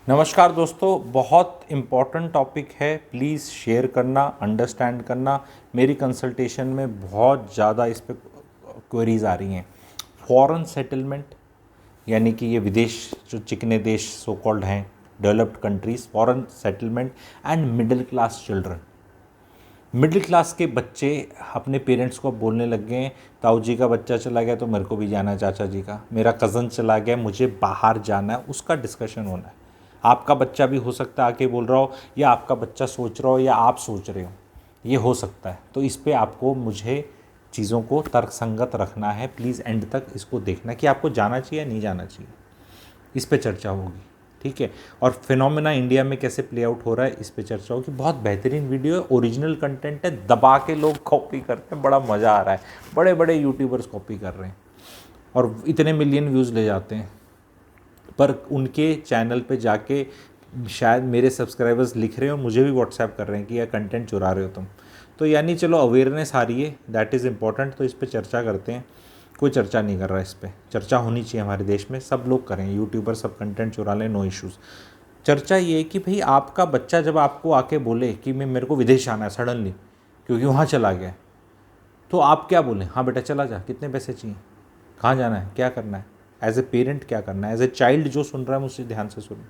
नमस्कार दोस्तों, बहुत इम्पॉर्टेंट टॉपिक है। प्लीज़ शेयर करना, अंडरस्टैंड करना। मेरी कंसल्टेशन में बहुत ज़्यादा इस पे क्वेरीज आ रही हैं। फॉरेन सेटलमेंट यानी कि ये विदेश जो चिकने देश सो कॉल्ड हैं, developed countries, foreign settlement and middle class children. Middle class के बच्चे अपने पेरेंट्स को बोलने लग गए हैं, ताऊ जी का बच्चा चला गया तो मेरे को भी जाना है, चाचा जी का, मेरा कज़न चला गया, मुझे बाहर जाना है। उसका डिस्कशन होना है। आपका बच्चा भी हो सकता है आके बोल रहा हो, या आपका बच्चा सोच रहा हो, या आप सोच रहे हो, ये हो सकता है। तो इस पे आपको मुझे चीज़ों को तर्कसंगत रखना है। प्लीज़ एंड तक इसको देखना कि आपको जाना चाहिए या नहीं जाना चाहिए। इस पे चर्चा होगी, ठीक है। और फिनोमेना इंडिया में कैसे प्ले आउट हो रहा है, इस पे चर्चा होगी। बहुत बेहतरीन वीडियो है, ओरिजिनल कंटेंट है, दबा के लोग कॉपी करते हैं, बड़ा मज़ा आ रहा है। बड़े बड़े यूट्यूबर्स कॉपी कर रहे हैं और इतने मिलियन व्यूज़ ले जाते हैं। पर उनके चैनल पे जाके शायद मेरे सब्सक्राइबर्स लिख रहे हो, मुझे भी व्हाट्सएप कर रहे हैं कि यह कंटेंट चुरा रहे हो तुम। तो यानी चलो अवेयरनेस आ रही है, दैट इज़ इम्पॉर्टेंट। तो इस पर चर्चा करते हैं। कोई चर्चा नहीं कर रहा है, इस पर चर्चा होनी चाहिए हमारे देश में। सब लोग करें, यूट्यूबर सब कंटेंट चुरा लें, नो इश्यूज़। चर्चा ये है कि भाई आपका बच्चा जब आपको आके बोले कि मैं मेरे को विदेश आना है सडनली क्योंकि वहाँ चला गया, तो आप क्या बोलें? हाँ बेटा चला जा, कितने पैसे चाहिए, कहाँ जाना है, क्या करना है। एज ए पेरेंट क्या करना है, एज ए चाइल्ड जो सुन रहा है मुझसे ध्यान से सुनो।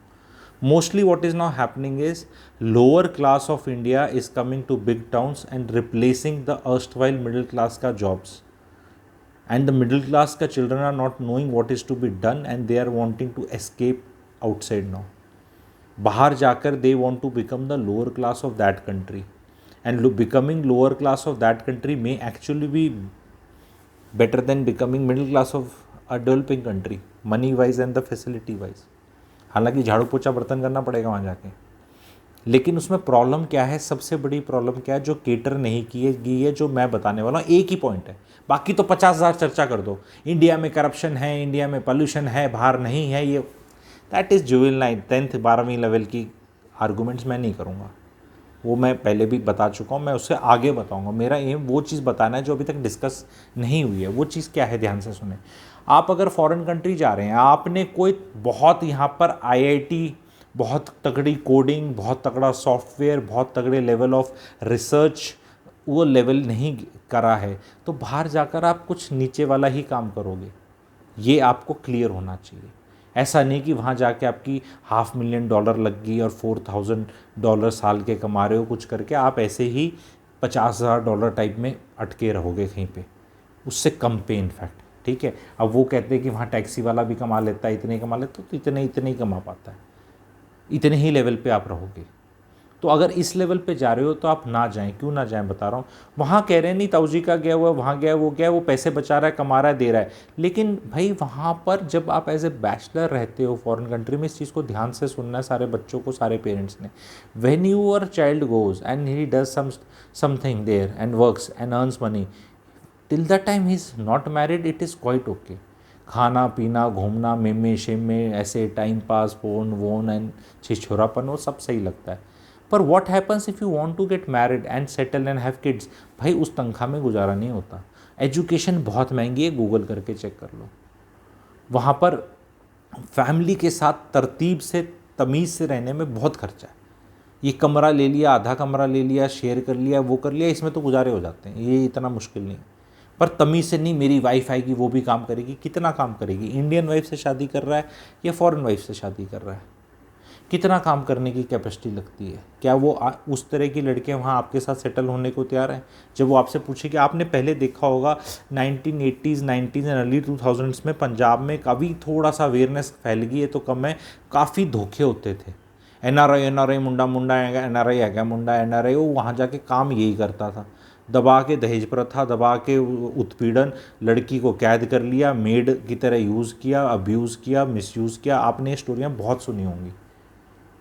Mostly what is now happening is lower class of India is coming to big towns and replacing the erstwhile middle class का jobs, and the middle class का children are not knowing what is to be done and they are wanting to escape outside now. बाहर जाकर they want to become the lower class of that country, and becoming lower class of that country मे actually B better than becoming middle class of a developing country, money wise and the facility wise। हालांकि झाड़ू पोछा बर्तन करना पड़ेगा वहाँ जाके, लेकिन उसमें प्रॉब्लम क्या है, सबसे बड़ी प्रॉब्लम क्या है जो केटर नहीं की गई है, जो मैं बताने वाला हूँ। एक ही पॉइंट है, बाकी तो 50,000 चर्चा कर दो। इंडिया में करप्शन है, इंडिया में पॉल्यूशन है, बाहर नहीं है, ये दैट इज़ जुवेनाइल 10th 12वीं लेवल की आर्गूमेंट्स मैं नहीं करूँगा। वो मैं पहले भी बता चुका हूँ, मैं उससे आगे बताऊँगा। मेरा एम वो चीज़ बताना है जो अभी तक डिस्कस नहीं हुई है। वो चीज़ क्या है, ध्यान से सुने। आप अगर फॉरेन कंट्री जा रहे हैं, आपने कोई बहुत यहाँ पर आईआईटी, बहुत तगड़ी कोडिंग, बहुत तगड़ा सॉफ्टवेयर, बहुत तगड़े लेवल ऑफ रिसर्च वो लेवल नहीं करा है, तो बाहर जाकर आप कुछ नीचे वाला ही काम करोगे। ये आपको क्लियर होना चाहिए। ऐसा नहीं कि वहाँ जाके आपकी $500,000 लग गई और $4,000 साल के कमा रहे हो कुछ करके, आप ऐसे ही $50,000 टाइप में अटके रहोगे कहीं पे, उससे कम पे इनफैक्ट, ठीक है। अब वो कहते हैं कि वहाँ टैक्सी वाला भी कमा लेता है, इतने कमा लेता, तो इतने ही कमा पाता है, इतने ही लेवल पे आप रहोगे। तो अगर इस लेवल पे जा रहे हो तो आप ना जाएं। क्यों ना जाएं बता रहा हूँ। वहाँ कह रहे हैं नहीं ताऊ जी का गया हुआ, वहाँ गया, वो गया, वो पैसे बचा रहा है, कमा रहा है, दे रहा है। लेकिन भाई वहाँ पर जब आप एज ए बैचलर रहते हो फॉरेन कंट्री में, इस चीज़ को ध्यान से सुनना है सारे बच्चों को, सारे पेरेंट्स ने। When your child goes and he does something there and works and earns money, till the time he is not married, it is quite okay. खाना पीना, घूमना, मेमे शेमे, ऐसे टाइम पास, फोन वोन एंड छिछोरापन, वो सब सही लगता है। पर what happens if you want to get married and settle and have kids? भाई उस तनख्वाह में गुजारा नहीं होता। एजुकेशन बहुत महंगी है, गूगल करके चेक कर लो। वहाँ पर फैमिली के साथ तरतीब से, तमीज़ से रहने में बहुत खर्चा है। ये कमरा ले लिया, आधा कमरा ले लिया, शेयर कर लिया, वो कर लिया, इसमें तो गुजारे हो जाते हैं, ये इतना मुश्किल नहीं है। पर तमीज़ से नहीं, मेरी वाइफ आएगी वो भी काम करेगी। कितना काम करेगी? इंडियन वाइफ से शादी कर रहा है या फॉरेन वाइफ से शादी कर रहा है? कितना काम करने की कैपेसिटी लगती है? क्या वो उस तरह की लड़कियां वहाँ आपके साथ सेटल होने को तैयार हैं? जब वो आपसे पूछे कि आपने पहले देखा होगा 1980s 90s and early 2000s में पंजाब में काफ़ी थोड़ा सा अवेयरनेस फैल गई है तो कम है, काफ़ी धोखे होते थे। एनआरआई मुंडा मुंडा एनआरआई है क्या, मुंडा एनआरआई, वो वहाँ जाके काम यही करता था। दबा के दहेज प्रथा, दबा के उत्पीड़न, लड़की को कैद कर लिया, मेड की तरह यूज़ किया, अब्यूज़ किया, मिसयूज़ किया। आपने स्टोरियाँ बहुत सुनी होंगी।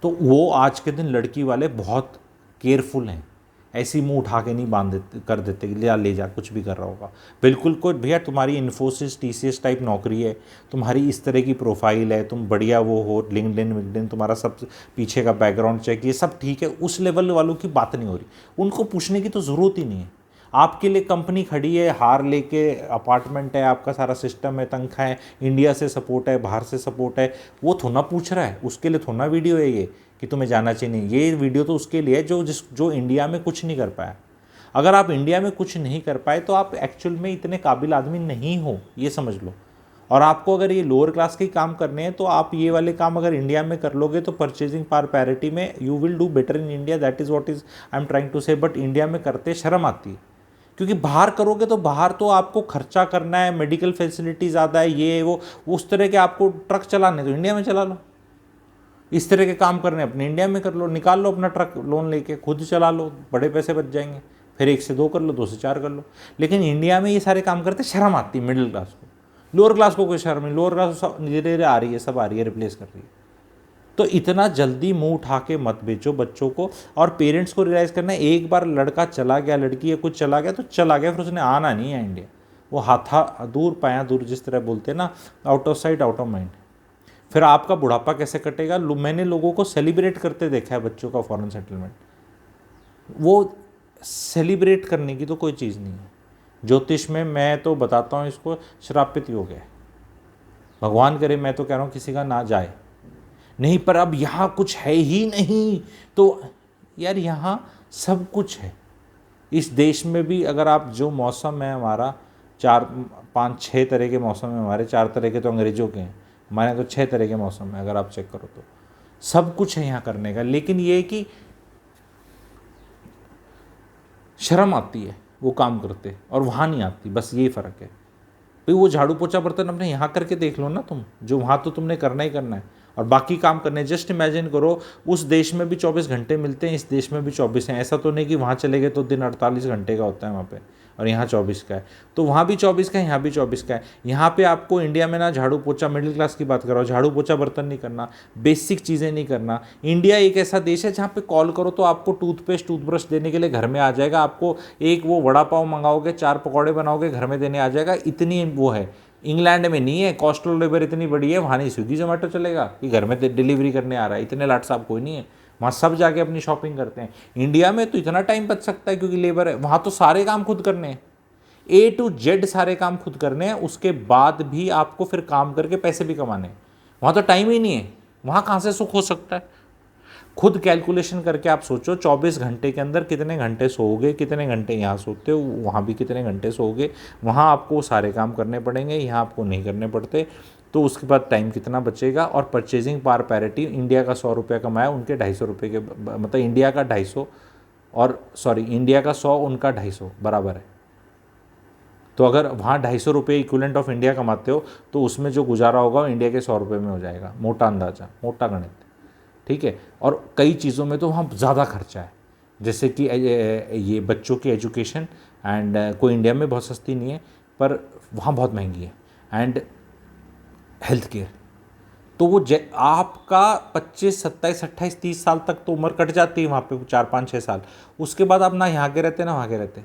तो वो आज के दिन लड़की वाले बहुत केयरफुल हैं, ऐसी मुंह उठा के नहीं बांध देते, कर देते कि ले जा कुछ भी कर रहा होगा। बिल्कुल कोई भैया तुम्हारी इन्फोसिस टीसीएस टाइप नौकरी है, तुम्हारी इस तरह की प्रोफाइल है, तुम बढ़िया वो हो, लिंक्डइन विंक्डइन तुम्हारा सब पीछे का बैकग्राउंड चेक, ये सब ठीक है, उस लेवल वालों की बात नहीं हो रही। उनको पूछने की तो ज़रूरत ही नहीं है। आपके लिए कंपनी खड़ी है, हार लेके, अपार्टमेंट है, आपका सारा सिस्टम है, तनख्वाह है, इंडिया से सपोर्ट है, बाहर से सपोर्ट है, वो थोड़ा पूछ रहा है, उसके लिए थोड़ा वीडियो है ये कि तुम्हें जाना चाहिए नहीं। ये वीडियो तो उसके लिए है जो इंडिया में कुछ नहीं कर पाया। अगर आप इंडिया में कुछ नहीं कर पाए तो आप एक्चुअल में इतने काबिल आदमी नहीं हो, ये समझ लो। और आपको अगर ये लोअर क्लास के काम करने हैं तो आप ये वाले काम अगर इंडिया में कर लोगे तो परचेजिंग पावर पैरिटी में you will do better in India. That is what is I am trying to say. But India में करते शर्म आती है, क्योंकि बाहर करोगे तो बाहर तो आपको खर्चा करना है, मेडिकल फैसिलिटी ज़्यादा है, ये वो उस तरह के आपको ट्रक चलाने तो इंडिया में चला लो, इस तरह के काम करने अपने इंडिया में कर लो, निकाल लो अपना ट्रक लोन लेके, खुद चला लो, बड़े पैसे बच जाएंगे, फिर 1 से 2 कर लो, 2 से 4 कर लो। लेकिन इंडिया में ये सारे काम करते शर्म आती है मिडिल क्लास को। लोअर क्लास को कोई शर्म नहीं, लोअर क्लास धीरे धीरे आ रही है, सब आ रही है, रिप्लेस कर रही है। तो इतना जल्दी मुंह उठा के मत बेचो बच्चों को। और पेरेंट्स को रियलाइज़ करना है, एक बार लड़का चला गया, लड़की या कुछ चला गया तो चला गया, फिर उसने आना नहीं है इंडिया। वो हाथा दूर पाया दूर, जिस तरह बोलते हैं ना, out of sight out of mind. फिर आपका बुढ़ापा कैसे कटेगा? मैंने लोगों को सेलिब्रेट करते देखा है बच्चों का फॉरेन सेटलमेंट। वो सेलिब्रेट करने की तो कोई चीज़ नहीं है। ज्योतिष में मैं तो बताता हूँ इसको श्रापित योग है, भगवान करे, मैं तो कह रहा हूँ किसी का ना जाए नहीं, पर अब यहाँ कुछ है ही नहीं तो यार यहाँ सब कुछ है। इस देश में भी अगर आप जो मौसम है हमारा, 4 5 6 तरह के मौसम है हमारे, 4 तरह के तो अंग्रेज़ों के हैं, हमारे तो 6 तरह के मौसम है। अगर आप चेक करो तो सब कुछ है यहाँ करने का। लेकिन ये है कि शर्म आती है वो काम करते और वहाँ नहीं आती, बस यही फ़र्क है। भाई वो झाड़ू पोछा बर्तन अपने यहाँ करके देख लो ना तुम, जो वहाँ तो तुमने करना ही करना है और बाकी काम करने। जस्ट इमेजिन करो, उस देश में भी 24 घंटे मिलते हैं, इस देश में भी 24 हैं। ऐसा तो नहीं कि वहाँ चले गए तो दिन 48 घंटे का होता है वहाँ पे और यहाँ 24 का है, तो वहाँ भी 24 का है, यहाँ भी 24 का है। यहाँ पे आपको इंडिया में ना झाड़ू पोछा, मिडिल क्लास की बात कर रहा हूँ, झाड़ू पोछा बर्तन नहीं करना, बेसिक चीज़ें नहीं करना। इंडिया एक ऐसा देश है जहाँ पे कॉल करो तो आपको टूथपेस्ट टूथब्रश देने के लिए घर में आ जाएगा। आपको एक वो वड़ा पाव मंगाओगे, 4 पकौड़े बनाओगे, घर में देने आ जाएगा। इतनी वो है। इंग्लैंड में नहीं है, कॉस्ट ऑफ लेबर इतनी बड़ी है, वहाँ नहीं स्विगी जोमेटो चलेगा कि घर में डिलीवरी करने आ रहा है। इतने लाट साहब कोई नहीं है, वहाँ सब जाके अपनी शॉपिंग करते हैं। इंडिया में तो इतना टाइम बच सकता है क्योंकि लेबर है, वहाँ तो सारे काम खुद करने हैं, A to Z सारे काम खुद करने हैं। उसके बाद भी आपको फिर काम करके पैसे भी कमाने हैं। वहाँ तो टाइम ही नहीं है, वहाँ कहाँ से सुख हो सकता है? खुद कैलकुलेशन करके आप सोचो, 24 घंटे के अंदर कितने घंटे सोओगे, कितने घंटे यहाँ सोते हो, वहाँ भी कितने घंटे सोओगे। वहाँ आपको सारे काम करने पड़ेंगे, यहाँ आपको नहीं करने पड़ते। तो उसके बाद टाइम कितना बचेगा? और परचेजिंग पावर पैरिटी, इंडिया का 100 रुपये कमाया, उनके 250 रुपये के, मतलब इंडिया का 250 और इंडिया का 100, उनका 250 बराबर है। तो अगर वहाँ 250 रुपये इक्विवेलेंट ऑफ इंडिया कमाते हो तो उसमें जो गुजारा होगा वो इंडिया के 100 रुपये में हो जाएगा। मोटा अंदाजा, मोटा गणित, ठीक है। और कई चीज़ों में तो वहाँ ज़्यादा खर्चा है, जैसे कि ये बच्चों की एजुकेशन, एंड कोई इंडिया में बहुत सस्ती नहीं है पर वहाँ बहुत महंगी है, एंड हेल्थ केयर। तो वो आपका 25, 27, 28, 30 साल तक तो उम्र कट जाती है वहाँ पे, 4, 5, 6 साल। उसके बाद आप ना यहाँ के रहते ना वहाँ के रहते।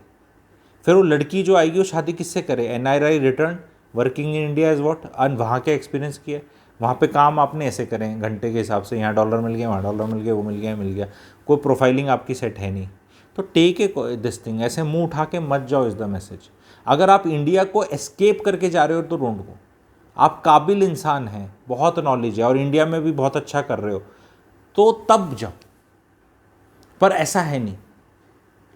फिर वो लड़की जो आएगी वो शादी किससे करे? NRI return, working in India is what, और वहाँ के एक्सपीरियंस किया, वहाँ पे काम आपने ऐसे करें घंटे के हिसाब से, यहाँ डॉलर मिल गया, वहाँ डॉलर मिल गया, वो मिल गया, मिल गया। कोई प्रोफाइलिंग आपकी सेट है नहीं। तो टेक ए दिस थिंग, ऐसे मुंह उठा के मत जाओ, इज़ द मैसेज। अगर आप इंडिया को एस्केप करके जा रहे हो तो ढूंढ को, आप काबिल इंसान हैं, बहुत नॉलेज है और इंडिया में भी बहुत अच्छा कर रहे हो, तो तब जाओ। पर ऐसा है नहीं,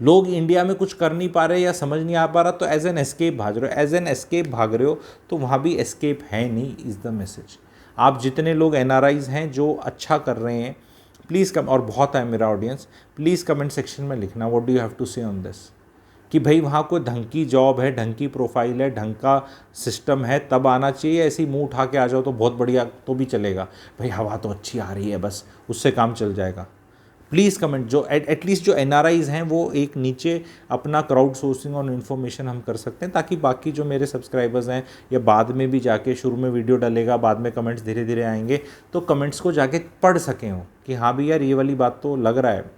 लोग इंडिया में कुछ कर नहीं पा रहे या समझ नहीं आ पा रहा तो एज एन एस्केप भाग रहे हो, एज एन एस्केप भाग रहे हो, तो वहाँ भी एस्केप है नहीं, इज़ द मैसेज। आप जितने लोग NRIs हैं जो अच्छा कर रहे हैं, प्लीज़ कम, और बहुत है मेरा ऑडियंस, प्लीज़ कमेंट सेक्शन में लिखना what do you have to say on this, कि भाई वहाँ कोई ढंग की जॉब है, ढंग की प्रोफाइल है, ढंग का सिस्टम है, तब आना चाहिए। ऐसे ही मुँह उठा के आ जाओ तो बहुत बढ़िया, तो भी चलेगा, भाई हवा तो अच्छी आ रही है, बस उससे काम चल जाएगा। प्लीज़ कमेंट, जो एटलीस्ट जो NRIs हैं वो एक नीचे अपना क्राउड सोर्सिंग और इन्फॉर्मेशन हम कर सकते हैं, ताकि बाकी जो मेरे सब्सक्राइबर्स हैं या बाद में भी जाके, शुरू में वीडियो डलेगा, बाद में कमेंट्स धीरे धीरे आएंगे, तो कमेंट्स को जाके पढ़ सकें हो कि हाँ भी यार ये वाली बात तो लग रहा है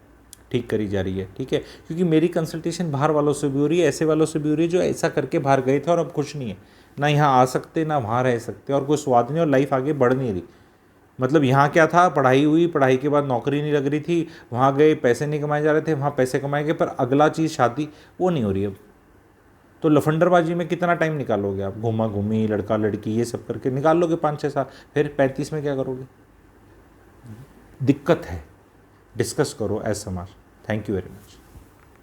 ठीक करी जा रही है, ठीक है। क्योंकि मेरी कंसल्टेशन बाहर वालों से भी हो रही है, ऐसे वालों से भी हो रही है जो ऐसा करके बाहर गए थे और अब खुश नहीं है, ना यहाँ आ सकते ना वहाँ रह सकते, और कोई स्वाद नहीं और लाइफ आगे बढ़ नहीं रही। मतलब यहाँ क्या था, पढ़ाई हुई, पढ़ाई के बाद नौकरी नहीं लग रही थी, वहाँ गए पैसे नहीं कमाए जा रहे थे, वहाँ पैसे कमाए गए, पर अगला चीज़ शादी वो नहीं हो रही अब। तो लफंडरबाजी में कितना टाइम निकालोगे आप, घूमा घूमी लड़का लड़की ये सब करके निकाल लोगे 5-6 साल, फिर 35 में क्या करोगे? दिक्कत है। डिस्कस करो एज समाज। Thank you very much.